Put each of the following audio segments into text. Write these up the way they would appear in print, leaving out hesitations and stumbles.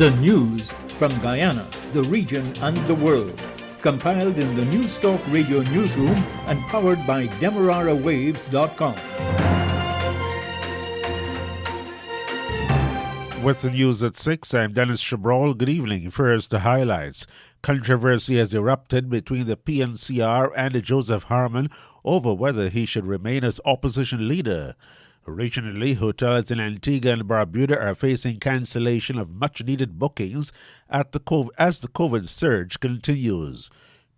The news from Guyana, the region, and the world. Compiled in the News Talk Radio newsroom and powered by DemeraraWaves.com. With the news at 6, I'm Dennis Chabrol. Good evening. First, the highlights. Controversy has erupted between the PNCR and Joseph Harmon over whether he should remain as opposition leader. Regionally, hotels in Antigua and Barbuda are facing cancellation of much-needed bookings as the COVID surge continues.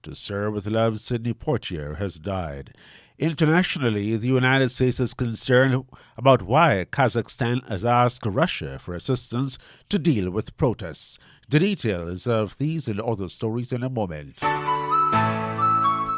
To serve with love, Sidney Portier has died. Internationally, the United States is concerned about why Kazakhstan has asked Russia for assistance to deal with protests. The details of these and other stories in a moment.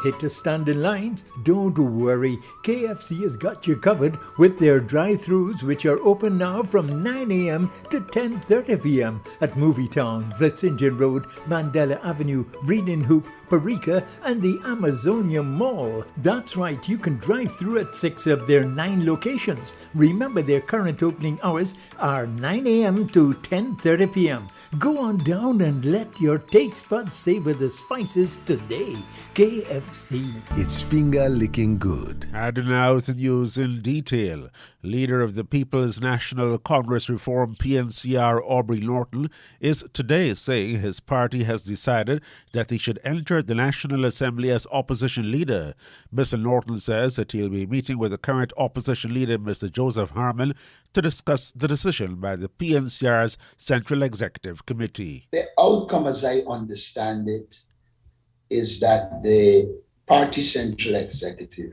Hit to stand in lines? Don't worry. KFC has got you covered with their drive-thrus, which are open now from 9 a.m. to 10:30 p.m. at Movietown, Vlissingen Road, Mandela Avenue, Reading Hoop, Parika, and the Amazonia Mall. That's right, you can drive through at 6 of their 9 locations. Remember, their current opening hours are 9 a.m. to 10:30 p.m. Go on down and let your taste buds savor the spices today. KFC. It's finger-licking good. And now the news in detail. Leader of the People's National Congress Reform PNCR Aubrey Norton is today saying his party has decided that he should enter the National Assembly as opposition leader. Mr. Norton says that he'll be meeting with the current opposition leader, Mr. Joseph Harmon, to discuss the decision by the PNCR's Central Executive Committee. The outcome, as I understand it, is that the party Central Executive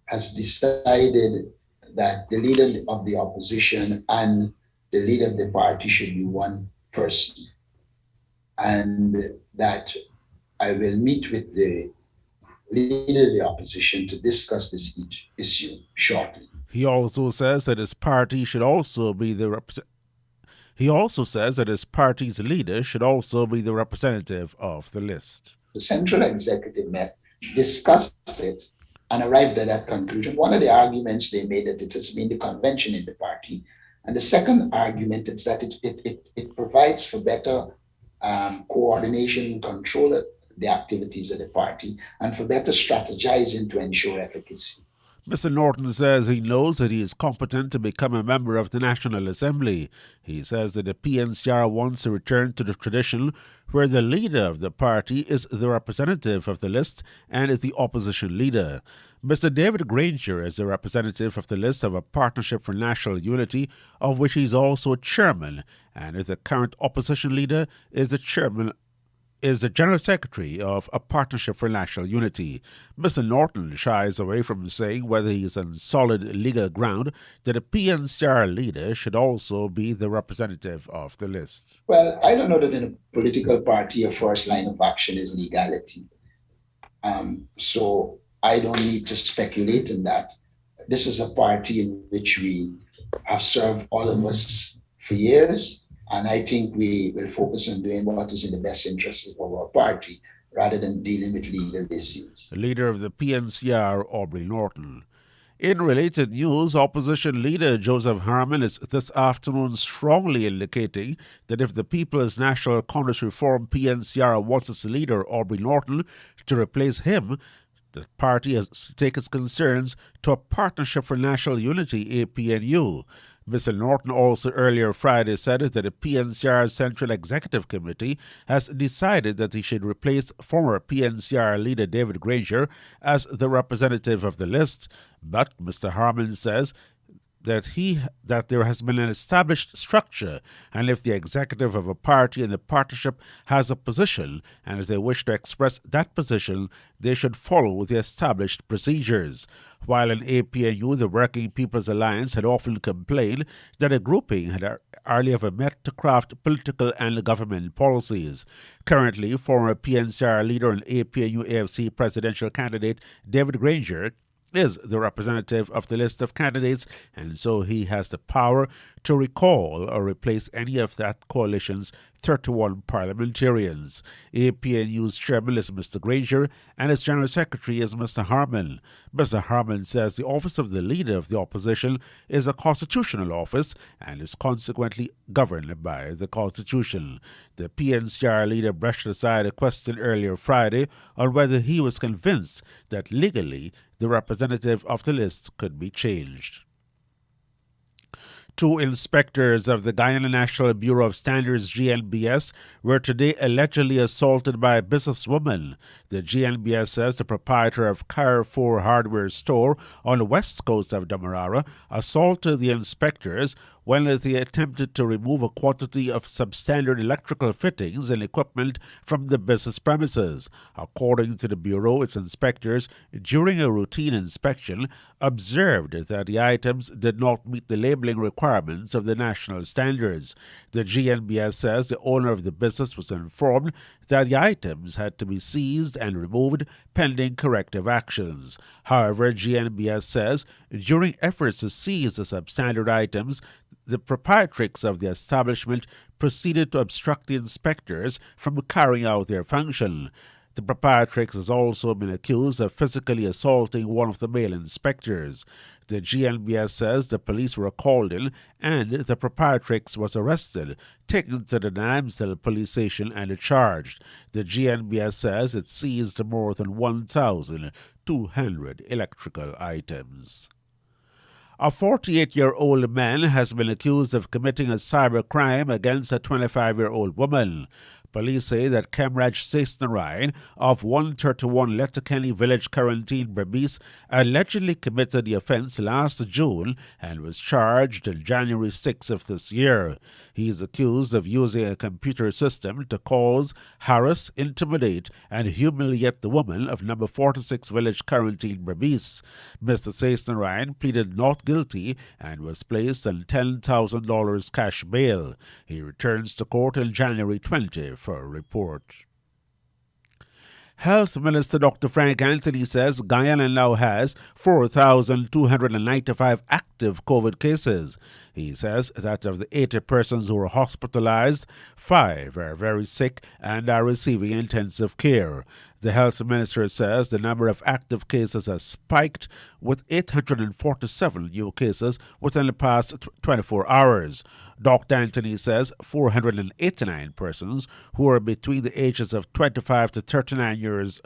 has decided that the leader of the opposition and the leader of the party should be one person, and that I will meet with the leader of the opposition to discuss this issue shortly. He also says that his party should also be He also says that his party's leader should also be the representative of the list. The Central Executive met, discussed it, and arrived at that conclusion. One of the arguments they made that it has been the convention in the party. And the second argument is that it provides for better coordination and control of the activities of the party and for better strategizing to ensure efficacy. Mr. Norton says he knows that he is competent to become a member of the National Assembly. He says that the PNCR wants to return to the tradition where the leader of the party is the representative of the list and is the opposition leader. Mr. David Granger is the representative of the list of a Partnership for National Unity, of which he is also chairman, and the current opposition leader is the General Secretary of a Partnership for National Unity. Mr. Norton shies away from saying whether he is on solid legal ground that a PNCR leader should also be the representative of the list. Well, I don't know that in a political party, your first line of action is legality. So I don't need to speculate in that. This is a party in which we have served, all of us, for years. And I think we will focus on doing what is in the best interest of our party rather than dealing with legal issues. The leader of the PNCR, Aubrey Norton. In related news, opposition leader Joseph Harmon is this afternoon strongly indicating that if the People's National Congress Reform PNCR wants its leader, Aubrey Norton, to replace him, the party has to take its concerns to a Partnership for National Unity, APNU. Mr. Norton also earlier Friday said that the PNCR Central Executive Committee has decided that he should replace former PNCR leader David Granger as the representative of the list. But Mr. Harmon says that there has been an established structure, and if the executive of a party and the partnership has a position, and as they wish to express that position, they should follow the established procedures. While in APNU, the Working People's Alliance had often complained that a grouping had hardly ever met to craft political and government policies. Currently, former PNCR leader and APNU AFC presidential candidate David Granger is the representative of the list of candidates, and so he has the power to recall or replace any of that coalition's 31 parliamentarians. APNU's chairman is Mr. Granger, and its general secretary is Mr. Harman. Mr. Harman says the office of the leader of the opposition is a constitutional office and is consequently governed by the Constitution. The PNCR leader brushed aside a question earlier Friday on whether he was convinced that legally the representative of the list could be changed. Two inspectors of the Guyana National Bureau of Standards (GNBS) were today allegedly assaulted by a businesswoman. The GNBS says the proprietor of Carrefour hardware store on the west coast of Demerara assaulted the inspectors when they attempted to remove a quantity of substandard electrical fittings and equipment from the business premises. According to the Bureau, its inspectors, during a routine inspection, observed that the items did not meet the labeling requirements of the national standards. The GNBS says the owner of the business was informed that the items had to be seized and removed pending corrective actions. However, GNBS says during efforts to seize the substandard items, the proprietrix of the establishment proceeded to obstruct the inspectors from carrying out their function. The proprietrix has also been accused of physically assaulting one of the male inspectors. The GNBS says the police were called in and the proprietrix was arrested, taken to the Namsel police station and charged. The GNBS says it seized more than 1,200 electrical items. A 48-year-old man has been accused of committing a cybercrime against a 25-year-old woman. Police say that Kemraj Sesnarayan of 131 Letterkenny Village Quarantine, Berbice, allegedly committed the offense last June and was charged on January 6 of this year. He is accused of using a computer system to cause, harass, intimidate, and humiliate the woman of number 46 Village Quarantine, Berbice. Mr. Sesnarayan pleaded not guilty and was placed on $10,000 cash bail. He returns to court on January 20 for a report. Health Minister Dr. Frank Anthony says Guyana now has 4,295 active COVID cases. He says that of the 80 persons who were hospitalized, 5 are very sick and are receiving intensive care. The health minister says the number of active cases has spiked with 847 new cases within the past 24 hours. Dr. Anthony says 489 persons who are between the ages of 25 to 39 years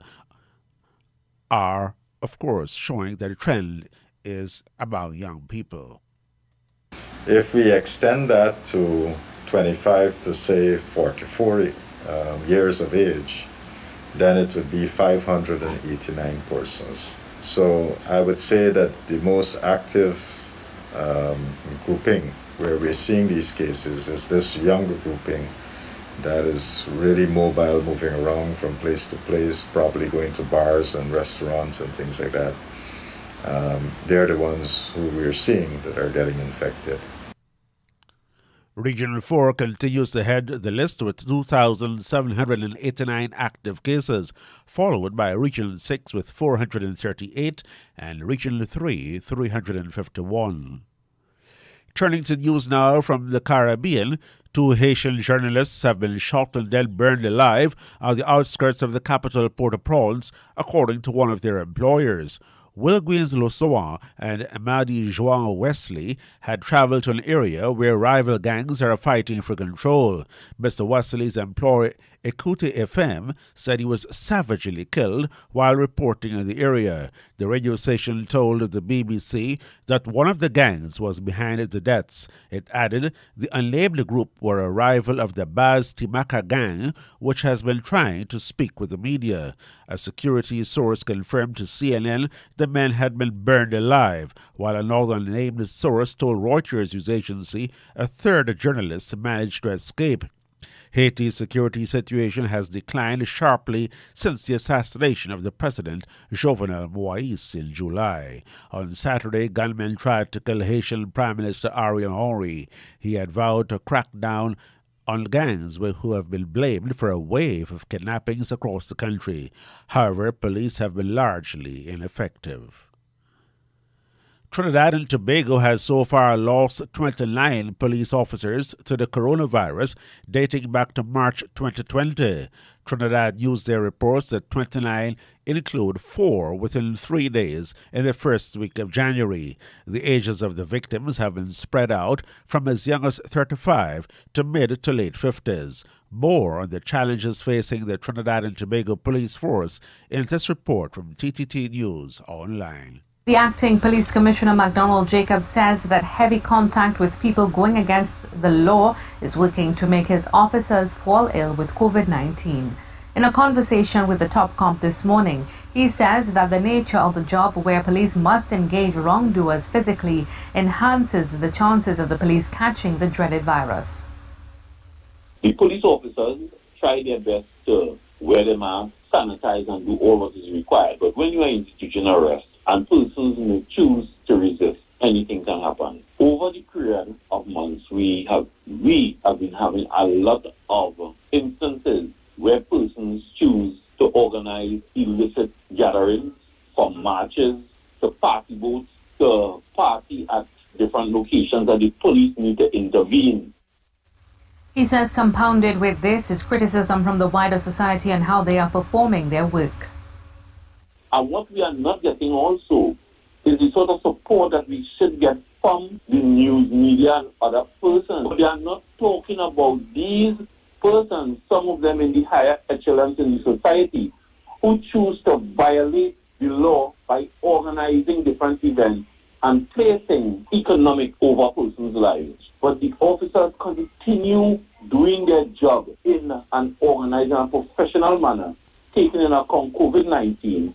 are, of course, showing that the trend is among young people. If we extend that to 25 to, say, 44 years of age, then it would be 589 persons. So I would say that the most active grouping where we're seeing these cases is this younger grouping that is really mobile, moving around from place to place, probably going to bars and restaurants and things like that. They're the ones who we're seeing that are getting infected. Region 4 continues to head the list with 2,789 active cases, followed by Region 6 with 438 and Region 3, 351. Turning to news now from the Caribbean, 2 Haitian journalists have been shot and then burned alive on the outskirts of the capital Port-au-Prince, according to one of their employers. Wilguins Losoa and Amadi Joan Wesley had traveled to an area where rival gangs are fighting for control. Mr. Wesley's employer, Écoute FM, said he was savagely killed while reporting in the area. The radio station told the BBC that one of the gangs was behind the deaths. It added the unlabeled group were a rival of the Baz Timaka gang, which has been trying to speak with the media. A security source confirmed to CNN the men had been burned alive, while another unnamed source told Reuters news agency a third journalist managed to escape. Haiti's security situation has declined sharply since the assassination of the president, Jovenel Moïse, in July. On Saturday, gunmen tried to kill Haitian Prime Minister Ariel Henry. He had vowed to crack down on gangs who have been blamed for a wave of kidnappings across the country. However, police have been largely ineffective. Trinidad and Tobago has so far lost 29 police officers to the coronavirus, dating back to March 2020. Trinidad Newsday reports that 29 include 4 within 3 days in the first week of January. The ages of the victims have been spread out from as young as 35 to mid to late 50s. More on the challenges facing the Trinidad and Tobago police force in this report from TTT News Online. The acting police commissioner MacDonald Jacobs says that heavy contact with people going against the law is working to make his officers fall ill with COVID-19. In a conversation with the Top Comp this morning, he says that the nature of the job where police must engage wrongdoers physically enhances the chances of the police catching the dreaded virus. The police officers try their best to wear the mask, sanitize and do all what is required. But when you are in institutional arrest, and persons may choose to resist, anything can happen. Over the period of months, we have been having a lot of instances where persons choose to organize illicit gatherings, from marches to party boats to party at different locations, and the police need to intervene. He says compounded with this is criticism from the wider society and how they are performing their work. And what we are not getting also is the sort of support that we should get from the news media and other persons. They are not talking about these persons, some of them in the higher echelons in the society, who choose to violate the law by organizing different events and placing economic over persons' lives. But the officers continue doing their job in an organized and professional manner, taking into account COVID-19.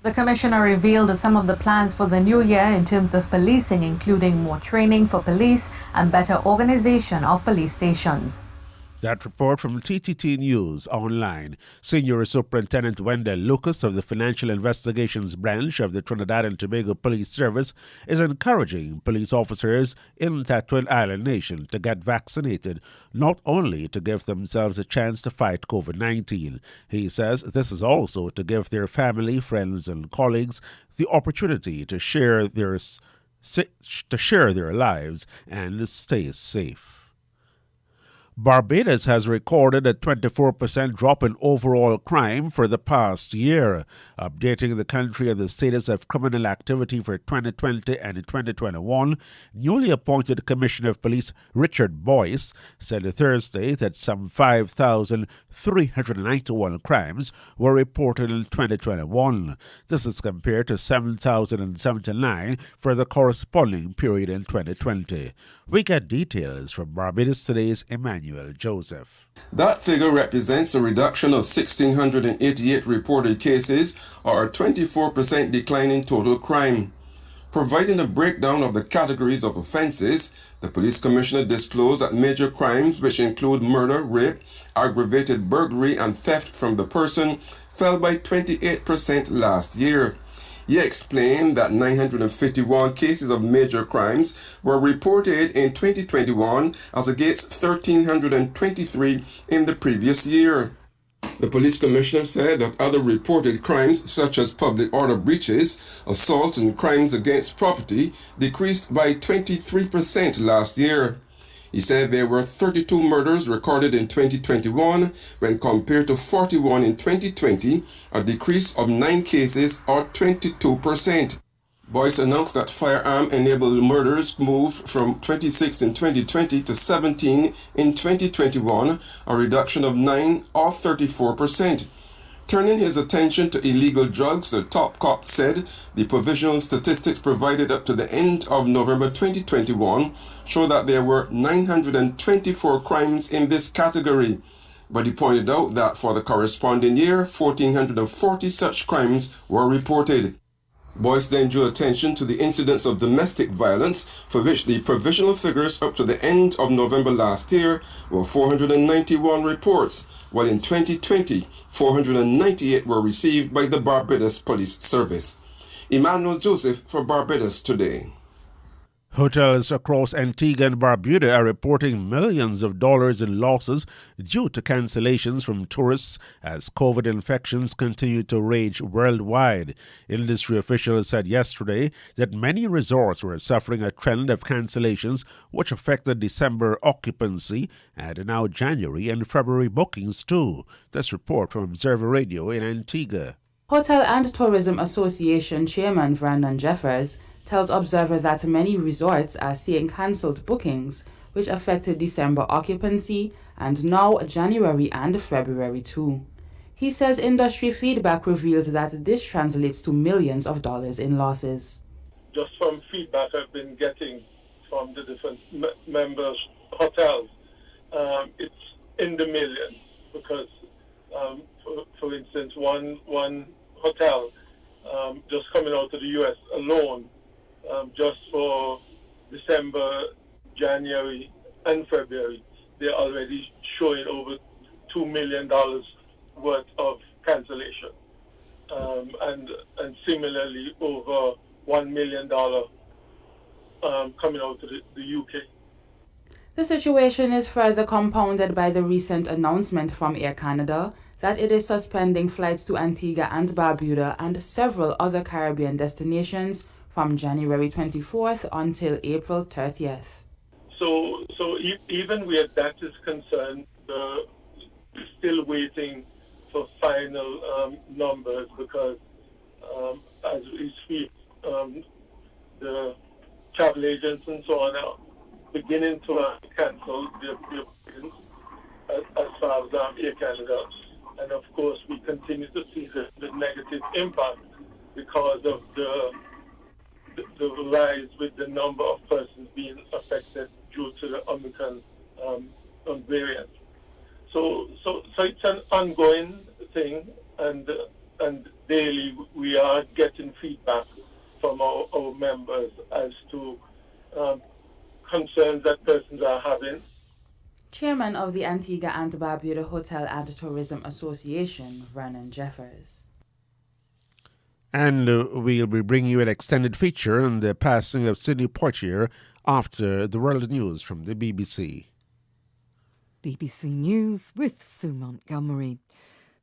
The commissioner revealed some of the plans for the new year in terms of policing, including more training for police and better organization of police stations. That report from TTT News Online. Senior Superintendent Wendell Lucas of the Financial Investigations Branch of the Trinidad and Tobago Police Service is encouraging police officers in Tatwin Island Nation to get vaccinated, not only to give themselves a chance to fight COVID-19. He says this is also to give their family, friends, and colleagues the opportunity to share their lives and stay safe. Barbados has recorded a 24% drop in overall crime for the past year, updating the country on the status of criminal activity for 2020 and 2021. Newly appointed Commissioner of Police Richard Boyce said Thursday that some 5,391 crimes were reported in 2021. This is compared to 7,079 for the corresponding period in 2020. We get details from Barbados Today's Emmanuel Joseph. That figure represents a reduction of 1,688 reported cases, or a 24% decline in total crime. Providing a breakdown of the categories of offences, the police commissioner disclosed that major crimes, which include murder, rape, aggravated burglary, and theft from the person, fell by 28% last year. He explained that 951 cases of major crimes were reported in 2021 as against 1,323 in the previous year. The police commissioner said that other reported crimes such as public order breaches, assault, and crimes against property decreased by 23% last year. He said there were 32 murders recorded in 2021 when compared to 41 in 2020, a decrease of 9 cases or 22%. Boyce announced that firearm-enabled murders moved from 26 in 2020 to 17 in 2021, a reduction of 9 or 34%. Turning his attention to illegal drugs, the top cop said the provisional statistics provided up to the end of November 2021 show that there were 924 crimes in this category. But he pointed out that for the corresponding year, 1,440 such crimes were reported. Boyce then drew attention to the incidents of domestic violence, for which the provisional figures up to the end of November last year were 491 reports, while in 2020, 498 were received by the Barbados Police Service. Emmanuel Joseph for Barbados Today. Hotels across Antigua and Barbuda are reporting millions of dollars in losses due to cancellations from tourists as COVID infections continue to rage worldwide. Industry officials said yesterday that many resorts were suffering a trend of cancellations which affected December occupancy and now January and February bookings too. This report from Observer Radio in Antigua. Hotel and Tourism Association Chairman Brandon Jeffers tells Observer that many resorts are seeing cancelled bookings, which affected December occupancy and now January and February too. He says industry feedback reveals that this translates to millions of dollars in losses. Just from feedback I've been getting from the different members' hotels, it's in the millions because, for instance, one hotel just coming out of the U.S. alone, just for December, January, and February, they're already showing over $2 million worth of cancellation. And similarly, over $1 million coming out of the UK. The situation is further compounded by the recent announcement from Air Canada that it is suspending flights to Antigua and Barbuda and several other Caribbean destinations from January 24th until April 30th. So even where that is concerned, we're still waiting for final numbers because as we speak, the travel agents and so on are beginning to cancel their bookings as far as Air Canada. And of course, we continue to see the negative impact because of the rise with the number of persons being affected due to the Omicron variant. So it's an ongoing thing, and daily we are getting feedback from our members as to concerns that persons are having. Chairman of the Antigua and Barbuda Hotel and Tourism Association, Vernon Jeffers. And we'll be bringing you an extended feature on the passing of Sidney Poitier after the world news from the BBC. BBC News with Sue Montgomery.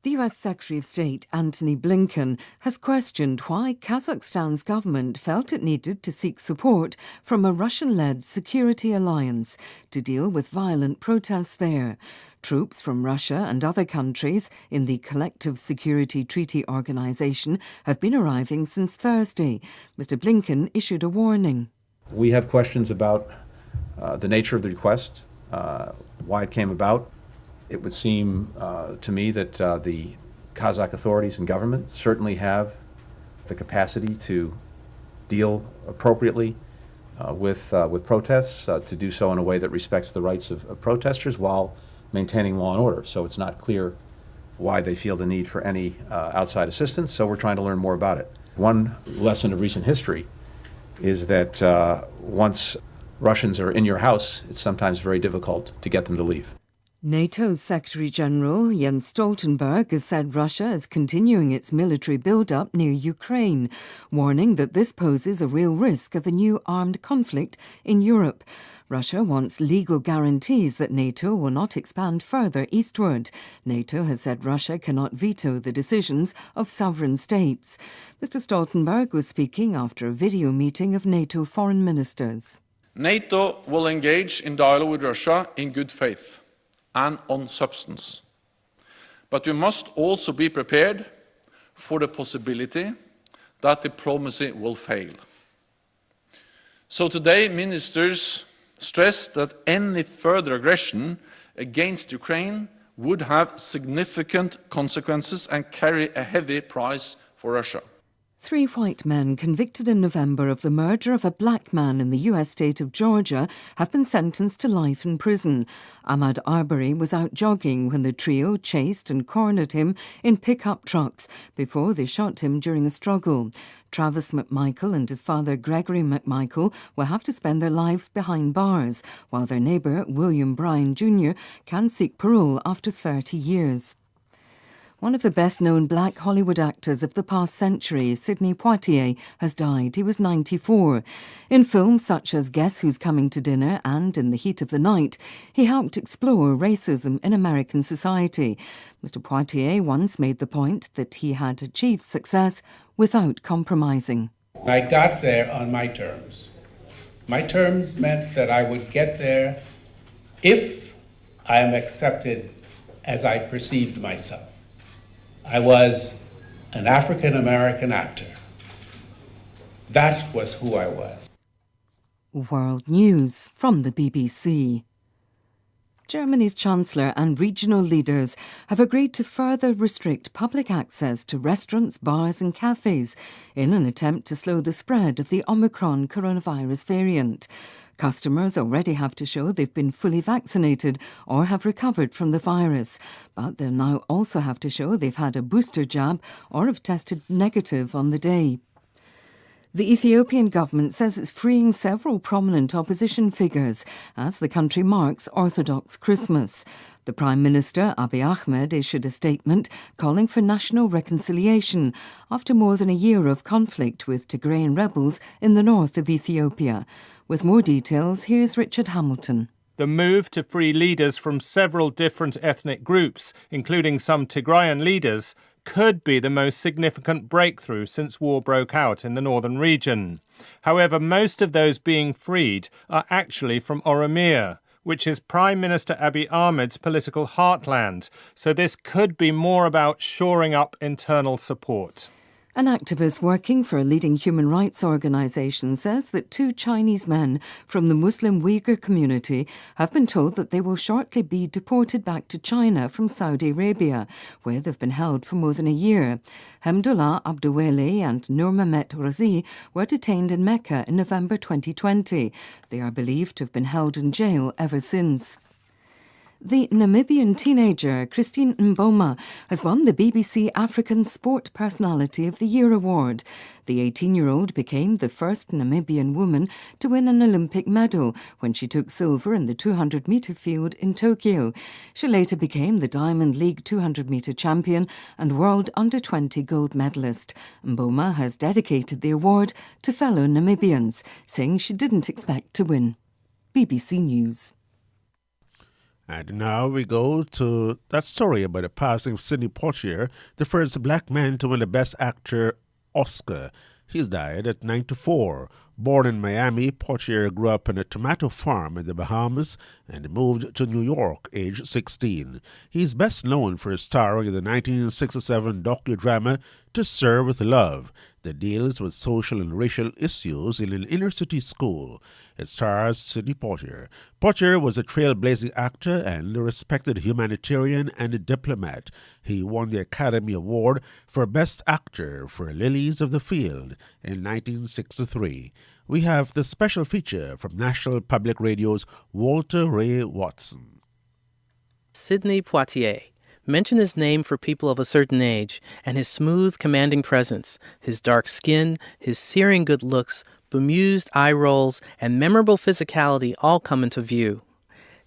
The US Secretary of State Antony Blinken has questioned why Kazakhstan's government felt it needed to seek support from a Russian-led security alliance to deal with violent protests there. Troops from Russia and other countries in the Collective Security Treaty Organization have been arriving since Thursday. Mr. Blinken issued a warning. We have questions about the nature of the request, why it came about. It would seem to me that the Kazakh authorities and government certainly have the capacity to deal appropriately with protests, to do so in a way that respects the rights of protesters while maintaining law and order. So it's not clear why they feel the need for any outside assistance, so we're trying to learn more about it. One lesson of recent history is that once Russians are in your house, it's sometimes very difficult to get them to leave. NATO's Secretary-General Jens Stoltenberg has said Russia is continuing its military build-up near Ukraine, warning that this poses a real risk of a new armed conflict in Europe. Russia wants legal guarantees that NATO will not expand further eastward. NATO has said Russia cannot veto the decisions of sovereign states. Mr. Stoltenberg was speaking after a video meeting of NATO foreign ministers. NATO will engage in dialogue with Russia in good faith and on substance. But we must also be prepared for the possibility that diplomacy will fail. So today, ministers stressed that any further aggression against Ukraine would have significant consequences and carry a heavy price for Russia. 3 white men convicted in November of the murder of a black man in the US state of Georgia have been sentenced to life in prison. Ahmaud Arbery was out jogging when the trio chased and cornered him in pickup trucks before they shot him during a struggle. Travis McMichael and his father Gregory McMichael will have to spend their lives behind bars, while their neighbour William Bryan Jr. can seek parole after 30 years. One of the best-known black Hollywood actors of the past century, Sidney Poitier, has died. He was 94. In films such as Guess Who's Coming to Dinner and In the Heat of the Night, he helped explore racism in American society. Mr. Poitier once made the point that he had achieved success without compromising. I got there on my terms. My terms meant that I would get there if I am accepted as I perceived myself. I was an African-American actor. That was who I was. World News from the BBC. Germany's Chancellor and regional leaders have agreed to further restrict public access to restaurants, bars and cafes in an attempt to slow the spread of the Omicron coronavirus variant. Customers already have to show they've been fully vaccinated or have recovered from the virus, but they'll now also have to show they've had a booster jab or have tested negative on the day. The Ethiopian government says it's freeing several prominent opposition figures as the country marks Orthodox Christmas. The Prime Minister, Abiy Ahmed, issued a statement calling for national reconciliation after more than a year of conflict with Tigrayan rebels in the north of Ethiopia. With more details, here's Richard Hamilton. The move to free leaders from several different ethnic groups, including some Tigrayan leaders, could be the most significant breakthrough since war broke out in the northern region. However, most of those being freed are actually from Oromia, which is Prime Minister Abiy Ahmed's political heartland, so this could be more about shoring up internal support. An activist working for a leading human rights organisation says that 2 Chinese men from the Muslim Uyghur community have been told that they will shortly be deported back to China from Saudi Arabia, where they've been held for more than a year. Hamdullah Abdoueli and Nur Mehmet Razi were detained in Mecca in November 2020. They are believed to have been held in jail ever since. The Namibian teenager Christine Mboma has won the BBC African Sport Personality of the Year award. The 18-year-old became the first Namibian woman to win an Olympic medal when she took silver in the 200-metre field in Tokyo. She later became the Diamond League 200-metre champion and World Under-20 gold medalist. Mboma has dedicated the award to fellow Namibians, saying she didn't expect to win. BBC News. And now we go to that story about the passing of Sidney Poitier, the first black man to win the Best Actor Oscar. He's died at 94. Born in Miami, Poitier grew up in a tomato farm in the Bahamas and moved to New York, age 16. He's best known for starring in the 1967 docudrama To Serve with Love that deals with social and racial issues in an inner-city school. It stars Sidney Poitier. Poitier was a trailblazing actor and a respected humanitarian and a diplomat. He won the Academy Award for Best Actor for Lilies of the Field in 1963. We have the special feature from National Public Radio's Walter Ray Watson. Sidney Poitier. Mention his name for people of a certain age, and his smooth, commanding presence, his dark skin, his searing good looks, bemused eye rolls, and memorable physicality all come into view.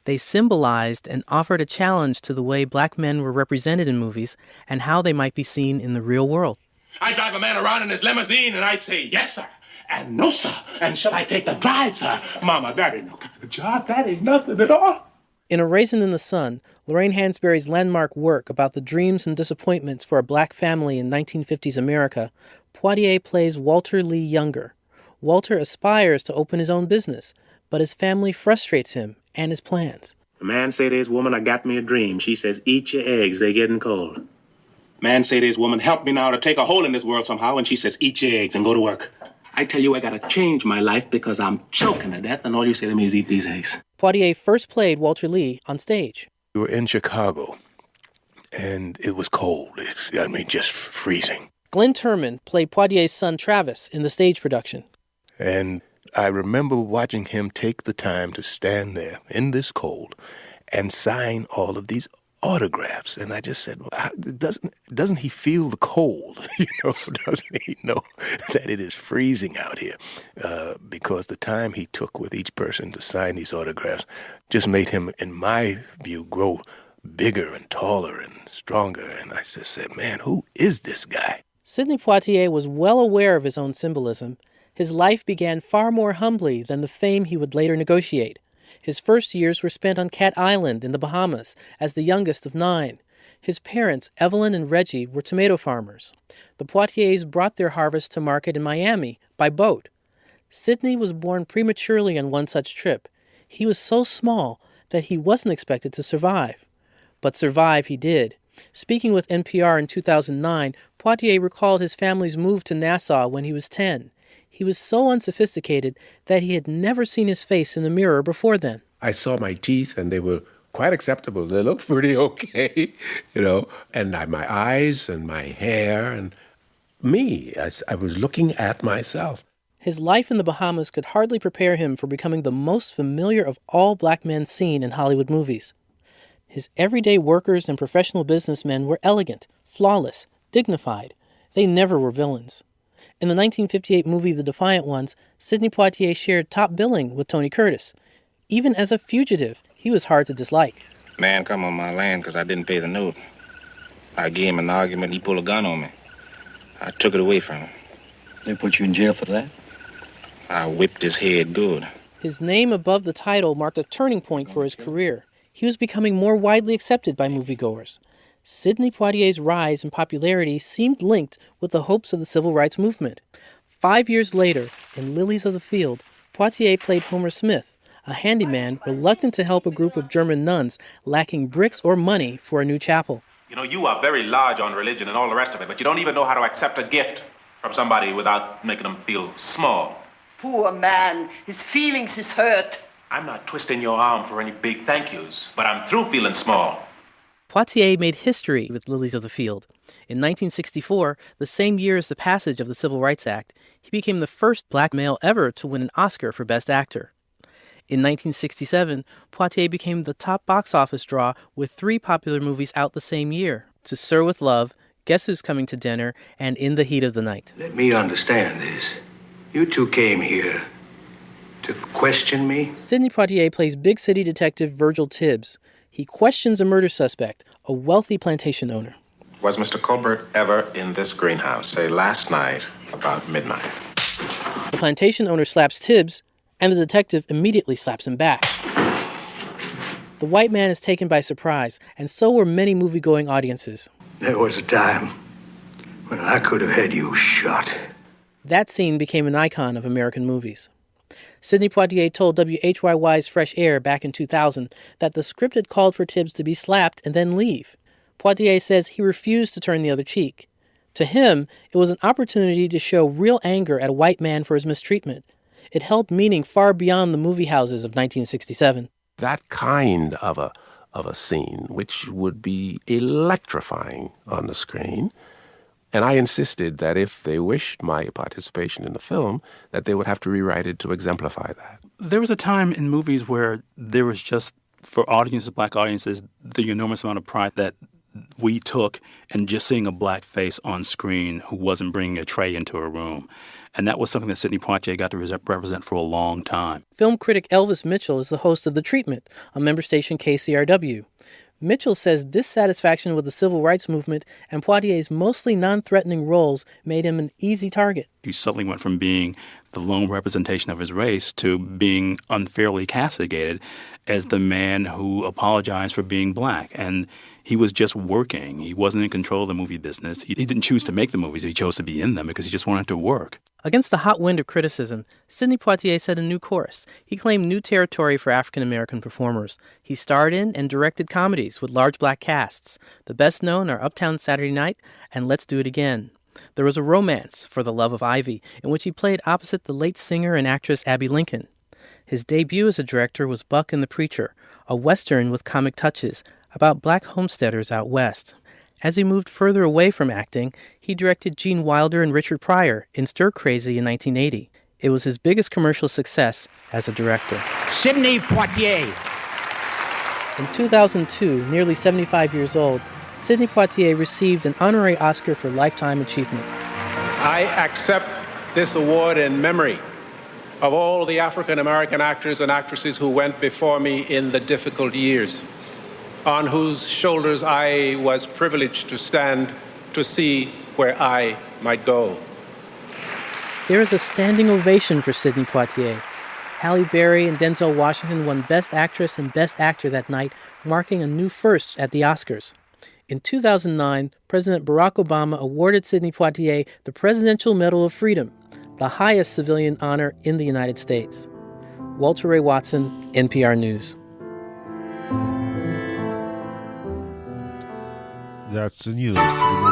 They symbolized and offered a challenge to the way black men were represented in movies and how they might be seen in the real world. I drive a man around in his limousine and I say, yes, sir, and no, sir, and shall I take the drive, sir? Mama, that ain't no kind of job. That ain't nothing at all. In A Raisin in the Sun, Lorraine Hansberry's landmark work about the dreams and disappointments for a black family in 1950s America, Poitier plays Walter Lee Younger. Walter aspires to open his own business, but his family frustrates him and his plans. The man say to his woman, I got me a dream. She says, eat your eggs, they getting cold. Man say to his woman, help me now to take a hole in this world somehow, and she says, eat your eggs and go to work. I tell you, I gotta change my life because I'm choking to death, and all you say to me is eat these eggs. Poitier first played Walter Lee on stage. We were in Chicago, and it was cold. Just freezing. Glenn Turman played Poitier's son Travis in the stage production. And I remember watching him take the time to stand there in this cold and sign all of these autographs. And I just said, well, doesn't he feel the cold? Doesn't he know that it is freezing out here? Because the time he took with each person to sign these autographs just made him, in my view, grow bigger and taller and stronger. And I just said, man, who is this guy? Sidney Poitier was well aware of his own symbolism. His life began far more humbly than the fame he would later negotiate. His first years were spent on Cat Island in the Bahamas as the youngest of 9. His parents, Evelyn and Reggie, were tomato farmers. The Poitiers brought their harvest to market in Miami by boat. Sidney was born prematurely on one such trip. He was so small that he wasn't expected to survive. But survive he did. Speaking with NPR in 2009, Poitier recalled his family's move to Nassau when he was 10. He was so unsophisticated that he had never seen his face in the mirror before then. I saw my teeth, and they were quite acceptable. They looked pretty okay, and my eyes and my hair and me, as I was looking at myself. His life in the Bahamas could hardly prepare him for becoming the most familiar of all black men seen in Hollywood movies. His everyday workers and professional businessmen were elegant, flawless, dignified. They never were villains. In the 1958 movie The Defiant Ones, Sidney Poitier shared top billing with Tony Curtis. Even as a fugitive, he was hard to dislike. Man come on my land because I didn't pay the note. I gave him an argument, he pulled a gun on me. I took it away from him. They put you in jail for that? I whipped his head good. His name above the title marked a turning point for his career. He was becoming more widely accepted by moviegoers. Sidney Poitier's rise in popularity seemed linked with the hopes of the civil rights movement. 5 years later, in Lilies of the Field, Poitier played Homer Smith, a handyman reluctant to help a group of German nuns lacking bricks or money for a new chapel. You are very large on religion and all the rest of it, but you don't even know how to accept a gift from somebody without making them feel small. Poor man, his feelings is hurt. I'm not twisting your arm for any big thank yous, but I'm through feeling small. Poitier made history with Lilies of the Field. In 1964, the same year as the passage of the Civil Rights Act, he became the first black male ever to win an Oscar for Best Actor. In 1967, Poitier became the top box office draw with 3 popular movies out the same year: To Sir with Love, Guess Who's Coming to Dinner, and In the Heat of the Night. Let me understand this. You two came here to question me? Sidney Poitier plays big city detective Virgil Tibbs. He questions a murder suspect, a wealthy plantation owner. Was Mr. Colbert ever in this greenhouse, say last night, about midnight? The plantation owner slaps Tibbs, and the detective immediately slaps him back. The white man is taken by surprise, and so were many movie-going audiences. There was a time when I could have had you shot. That scene became an icon of American movies. Sidney Poitier told WHYY's Fresh Air back in 2000 that the script had called for Tibbs to be slapped and then leave. Poitier says he refused to turn the other cheek. To him, it was an opportunity to show real anger at a white man for his mistreatment. It held meaning far beyond the movie houses of 1967. That kind of a scene, which would be electrifying on the screen. And I insisted that if they wished my participation in the film, that they would have to rewrite it to exemplify that. There was a time in movies where there was just, for audiences, black audiences, the enormous amount of pride that we took in just seeing a black face on screen who wasn't bringing a tray into a room. And that was something that Sidney Poitier got to represent for a long time. Film critic Elvis Mitchell is the host of The Treatment on member station KCRW. Mitchell says dissatisfaction with the civil rights movement and Poitier's mostly non-threatening roles made him an easy target. He suddenly went from being the lone representation of his race to being unfairly castigated as the man who apologized for being black. And he was just working. He wasn't in control of the movie business. He didn't choose to make the movies. He chose to be in them because he just wanted to work. Against the hot wind of criticism, Sidney Poitier set a new course. He claimed new territory for African-American performers. He starred in and directed comedies with large black casts. The best known are Uptown Saturday Night and Let's Do It Again. There was a romance, For the Love of Ivy, in which he played opposite the late singer and actress Abby Lincoln. His debut as a director was Buck and the Preacher, a Western with comic touches about black homesteaders out west. As he moved further away from acting, he directed Gene Wilder and Richard Pryor in Stir Crazy in 1980. It was his biggest commercial success as a director. Sidney Poitier. In 2002, nearly 75 years old, Sidney Poitier received an honorary Oscar for Lifetime Achievement. I accept this award in memory of all the African-American actors and actresses who went before me in the difficult years. on whose shoulders I was privileged to stand to see where I might go. There is a standing ovation for Sidney Poitier. Halle Berry and Denzel Washington won Best Actress and Best Actor that night, marking a new first at the Oscars. In 2009, President Barack Obama awarded Sidney Poitier the Presidential Medal of Freedom, the highest civilian honor in the United States. Walter Ray Watson, NPR News. That's the news. For the moment.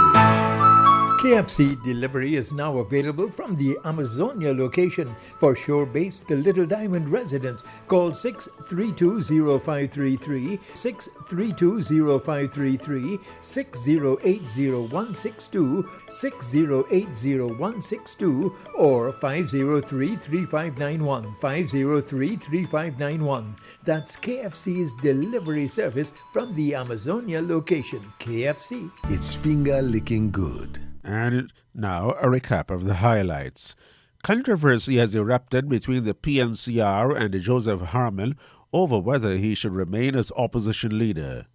KFC delivery is now available from the Amazonia location for shore-based Little Diamond residents. Call 632-0533, 632-0533, 6080162, 6080162, or 503-3591, 503-3591. That's KFC's delivery service from the Amazonia location. KFC. It's finger-licking good. And now a recap of the highlights. Controversy has erupted between the PNCR and Joseph Harmon over whether he should remain as opposition leader.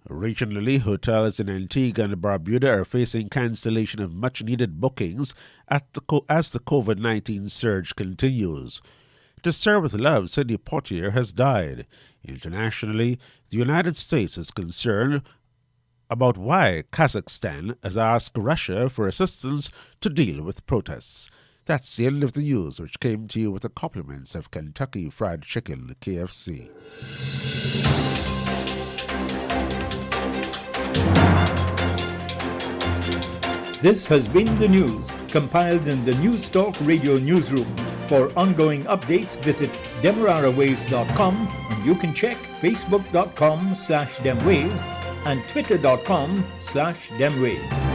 Regionally, hotels in Antigua and Barbuda are facing cancellation of much-needed bookings as the COVID-19 surge continues. To Serve with Love, Sidney Poitier has died. Internationally, the United States is concerned about why Kazakhstan has asked Russia for assistance to deal with protests. That's the end of the news, which came to you with the compliments of Kentucky Fried Chicken, KFC. This has been the news, compiled in the News Talk Radio newsroom. For ongoing updates, visit demerarawaves.com, and you can check facebook.com/demwaves and twitter.com/demwaves.